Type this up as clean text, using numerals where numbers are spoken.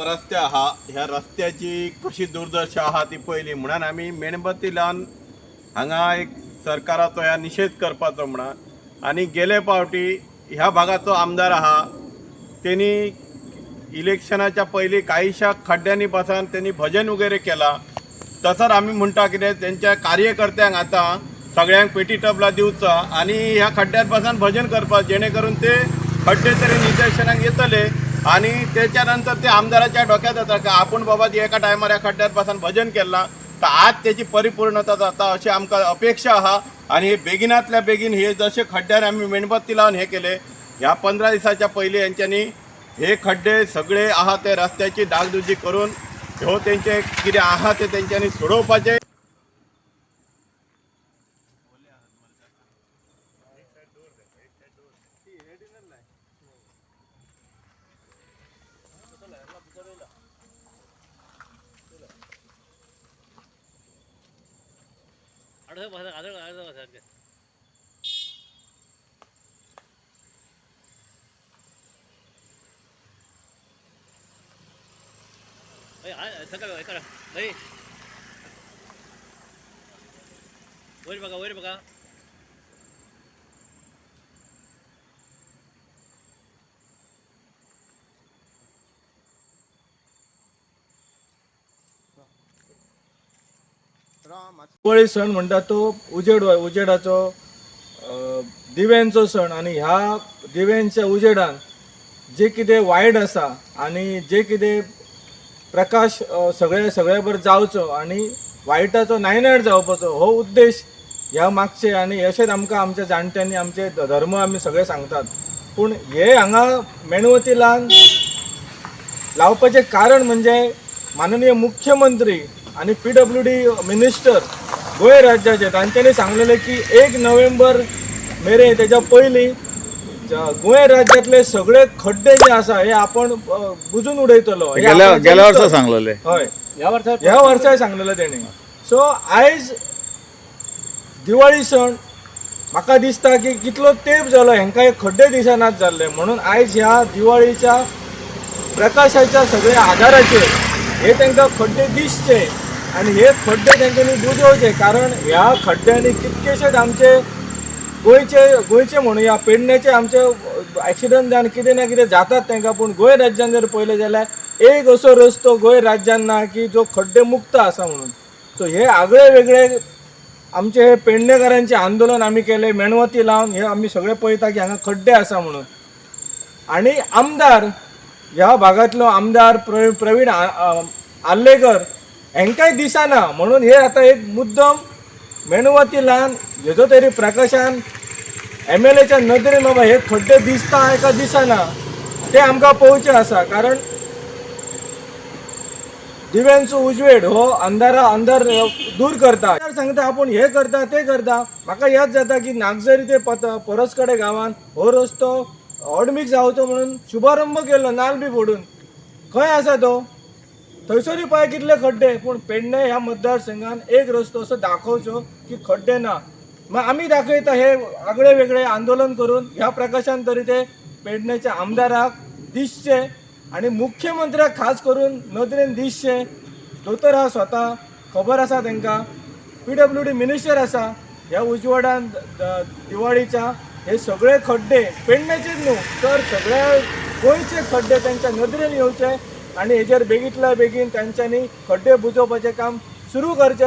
रस्ते आहा ह्या रस्त्याची कशी दुर्दशा आहा ती पयली म्हणून आमी मेणबत्ती लावन हांगा एक सरकाराचो ह्या निषेध करपाचो म्हणून आनी गेले फावटी ह्या भागाचो आमदार आहा त्यांनी इलेक्शनाच्या पयलीं काहीशा खड्ड्यांनी बसान त्यांनी भजन वगैरे केला तसंच आम्ही म्हणटा कितें त्यांच्या कार्यकर्त्यांक आता सगळ्यांक पेटी टबला दिवचा आणि ह्या खड्ड्यात बसान भजन करपा जेणे करून ते खड्डे तरी निदर्शनाक येतले आणि त्याच्यानंतर ते आमदाराच्या डोक्यात येता की आपण बाबा एका टायमार ह्या खड्ड्यात बसान भजन केला तर आज त्याची परिपूर्णता जाता अशी आमकां अपेक्षा आहा आणि हे बेगिनातल्या बेगीन हे जसे खड्ड्यार आम्ही मेणबत्ती लावन हे केले ह्या 15 दिसाच्या पयलीं यांच्यांनी हे खड्डे सगळे आहा ते रस्त्याची डागडुजी करून ह्यो तेंचे कितें आहा ते तेंच्यांनी सोडोवपाचे। वयर बघा दिवाळी सण म्हणटा तो उजेडाचो दिव्यांचो सण आणि ह्या दिव्यांच्या उजेडान जे कितें वायट आसा आणि जे कितें प्रकाश सगळ्या बरें जावचो आणि वायटाचो नायनाट जावपाचो हो उद्देश ह्या मागचे आणि अशेंच आमकां आमच्या जाणट्यांनी आमचे धर्म आमी सगळे सांगतात पूण हे हांगा मेणवतीलान लावपाचें कारण म्हणजे माननीय मुख्यमंत्री आणि PWD मिनिस्टर गोंय राज्याचे तांच्यांनी सांगलेले की 1 नोव्हेंबर मेरेन तेच्या पयलीं गोंय राज्यातले सगळे खड्डे जे आसा हे आपण बुजून उडयतलो गेल्या वर्सा सांगलेले हय ह्या वर्सा सांगलेले तेणी। सो आयज दिवाळी सण म्हाका दिसता की कितलो तेंप जालो हेंकां हे खड्डे दिसनात जाल्ले म्हणून आयज ह्या दिवाळीच्या प्रकाशाच्या सगळ्या आदाराचेर हे तांकां खड्डे दिसचे आणि हे खड्डे तांच्यांनी बुजोवचे कारण ह्या खड्ड्यांनी कितकेशेच आमचे गोंयचे म्हणुया पेडण्याचे आमचे ॲक्सिडंट जावन कितें ना कितें जातात तांकां पूण गोंय राज्यान जर पळयलें जाल्यार एक असो रस्तो गोंय राज्यान ना की जो खड्डे मुक्त आसा म्हणून। सो हे आगळे वेगळे आमचे हे पेडणेकारांचे आंदोलन आमी केले मेणवती लावन हे आमी सगळे पळयता की हांगा खड्डे आसा म्हणून आणि आमदार ह्या भागातलो आमदार प्रवीण आल्लेकर हेंकांय दिसना म्हणून हे आता एक मुद्दम मेणवती लावन हेजो तरी प्रकाशान MLAच्या नदरेन बाबा हे खड्डे दिसता का दिसना ते आमकां पळोवचें आसा कारण दिव्यांचो उजवेड हो अंधार दूर करता सांगता आपण हे करता ते करता म्हाका याद जाता की नागझरी ते परसकडे गांवांत हो रस्तो ऑडमीक जावचो म्हणून शुभारंभ केलो नाल्ल बी फोडून खंय आसा तो थंयसरूय पळय कितले खड्डे पूण पेडणे ह्या मतदारसंघान एक रस्तो असो दाखोवचो की खड्डे ना मग आमी दाखयता हे आगळे वेगळे आंदोलन करून ह्या प्रकाशान तरी ते पेडण्याच्या आमदाराक दिसचे आणि मुख्यमंत्र्याक खास करून नदरेन दिसचे दोतोर हा स्वता खबर आसा तांकां PWD मिनिस्टर आसा ह्या उजवाडान दिवाळीच्या हे सगळे खड्डे पेडण्याचेच न्हू तर सगळ्या गोंयचे खड्डे तांच्या नदरेन येवचे आणि हेजेर बेगींतल्या बेगीन तांच्यांनी खड्डे बुजोवपाचें काम सुरू करचें।